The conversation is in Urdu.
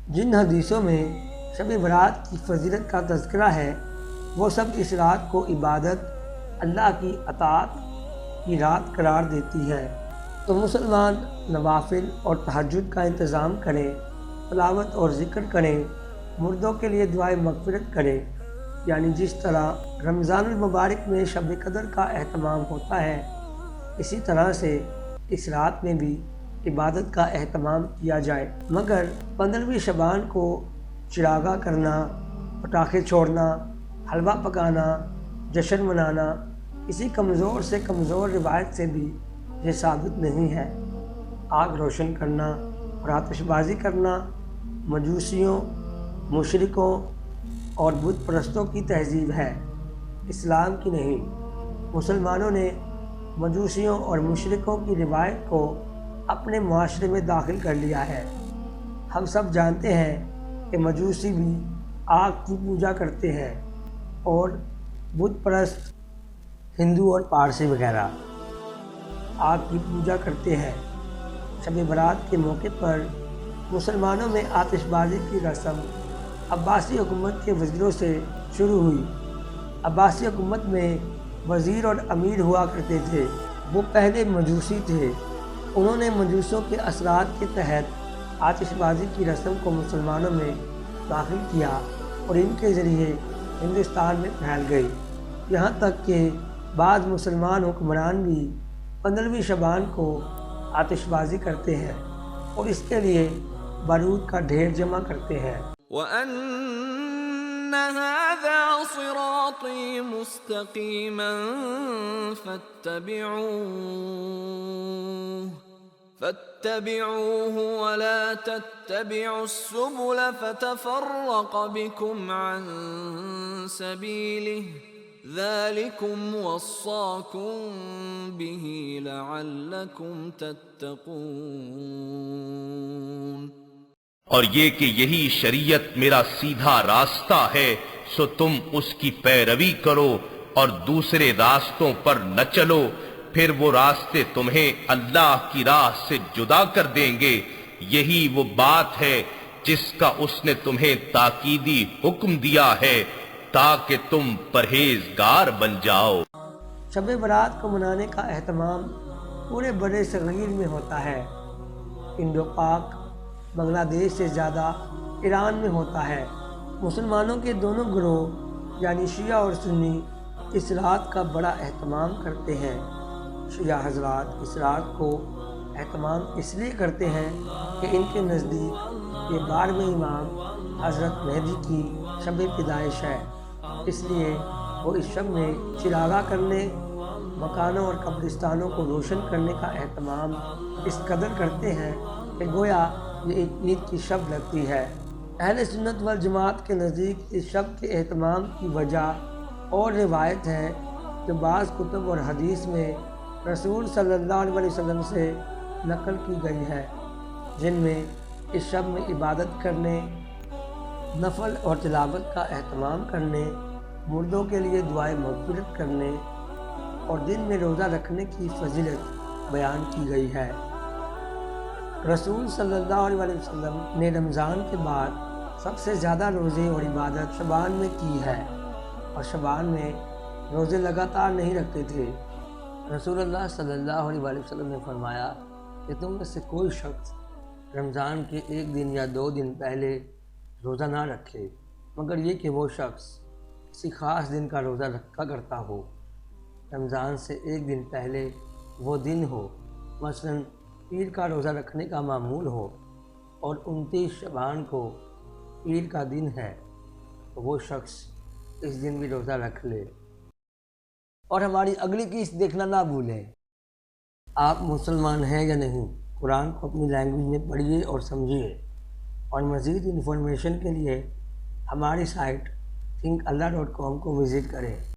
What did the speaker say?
جن حدیثوں میں شب برات کی فضیلت کا تذکرہ ہے وہ سب اس رات کو عبادت اللہ کی اطاعت کی رات قرار دیتی ہے، تو مسلمان نوافل اور تہجد کا انتظام کریں، تلاوت اور ذکر کریں، مردوں کے لیے دعائے مغفرت کریں، یعنی جس طرح رمضان المبارک میں شب قدر کا اہتمام ہوتا ہے اسی طرح سے اس رات میں بھی عبادت کا اہتمام کیا جائے۔ مگر 15ویں شعبان کو چراغاں کرنا، پٹاخے چھوڑنا، حلوہ پکانا، جشن منانا کسی کمزور سے کمزور روایت سے بھی یہ ثابت نہیں ہے۔ آگ روشن کرنا اور آتش بازی کرنا مجوسیوں، مشرکوں اور بت پرستوں کی تہذیب ہے، اسلام کی نہیں۔ مسلمانوں نے مجوسیوں اور مشرکوں کی روایت کو اپنے معاشرے میں داخل کر لیا ہے۔ ہم سب جانتے ہیں کہ مجوسی بھی آگ کی پوجا کرتے ہیں اور بت پرست ہندو اور پارسی وغیرہ آگ کی پوجا کرتے ہیں۔ شب برات کے موقع پر مسلمانوں میں آتش بازی کی رسم عباسی حکومت کے وزیروں سے شروع ہوئی۔ عباسی حکومت میں وزیر اور امیر ہوا کرتے تھے، وہ پہلے مجوسی تھے۔ انہوں نے مجوسوں کے اثرات کے تحت آتش بازی کی رسم کو مسلمانوں میں داخل کیا اور ان کے ذریعے ہندوستان میں پھیل گئی، یہاں تک کہ بعض مسلمان حکمران بھی 15ویں شعبان کو آتش بازی کرتے ہیں اور اس کے لیے بارود کا ڈھیر جمع کرتے ہیں۔ وَأَنَّ هَذَا صِرَاطِي مُسْتَقِيمًا فَاتَّبِعُوهُ وَلَا تَتَّبِعُوا السُّبُلَ فَتَفَرَّقَ بِكُمْ عَن سَبِيلِهِ ذَلِكُمْ وَصَّاكُمْ بِهِ لَعَلَّكُمْ تَتَّقُونَ۔ اور یہ کہ یہی شریعت میرا سیدھا راستہ ہے، سو تم اس کی پیروی کرو اور دوسرے راستوں پر نہ چلو، پھر وہ راستے تمہیں اللہ کی راہ سے جدا کر دیں گے۔ یہی وہ بات ہے جس کا اس نے تمہیں تاکیدی حکم دیا ہے تاکہ تم پرہیزگار بن جاؤ۔ شب برات کو منانے کا اہتمام پورے برِ صغیر میں ہوتا ہے۔ انڈو پاک، بنگلہ دیش سے زیادہ ایران میں ہوتا ہے۔ مسلمانوں کے دونوں گروہ یعنی شیعہ اور سنی اس رات کا بڑا اہتمام کرتے ہیں۔ شیعہ حضرات اس رات کو اہتمام اس لیے کرتے ہیں کہ ان کے نزدیک یہ 12ویں امام حضرت مہدی کی شب پیدائش ہے، اس لیے وہ اس شب میں چراغاں کرنے، مکانوں اور قبرستانوں کو روشن کرنے کا اہتمام اس قدر کرتے ہیں کہ گویا یہ ایک عید کی شب لگتی ہے۔ اہل سنت والجماعت کے نزدیک اس شب کے اہتمام کی وجہ اور روایت ہے جو بعض کتب اور حدیث میں رسول صلی اللہ علیہ وسلم سے نقل کی گئی ہے، جن میں اس شب میں عبادت کرنے، نفل اور تلاوت کا اہتمام کرنے، مردوں کے لیے دعائے مغفرت کرنے اور دن میں روزہ رکھنے کی فضیلت بیان کی گئی ہے۔ رسول صلی اللہ علیہ وسلم نے رمضان کے بعد سب سے زیادہ روزے اور عبادت شعبان میں کی ہے، اور شعبان میں روزے لگاتار نہیں رکھتے تھے۔ رسول اللہ صلی اللہ علیہ وسلم نے فرمایا کہ تم میں سے کوئی شخص رمضان کے 1 دن یا 2 دن پہلے روزہ نہ رکھے، مگر یہ کہ وہ شخص کسی خاص دن کا روزہ رکھا کرتا ہو۔ رمضان سے 1 دن پہلے وہ دن ہو، مثلاً پیر کا روزہ رکھنے کا معمول ہو اور 29 شعبان کو پیر کا دن ہے، تو وہ شخص اس دن بھی روزہ رکھ لے۔ اور ہماری اگلی قسط دیکھنا نہ بھولیں۔ آپ مسلمان ہیں یا نہیں، قرآن کو اپنی لینگویج میں پڑھیے اور سمجھیے، اور مزید انفارمیشن کے لیے ہماری سائٹ thinkallah.com کو وزٹ کریں۔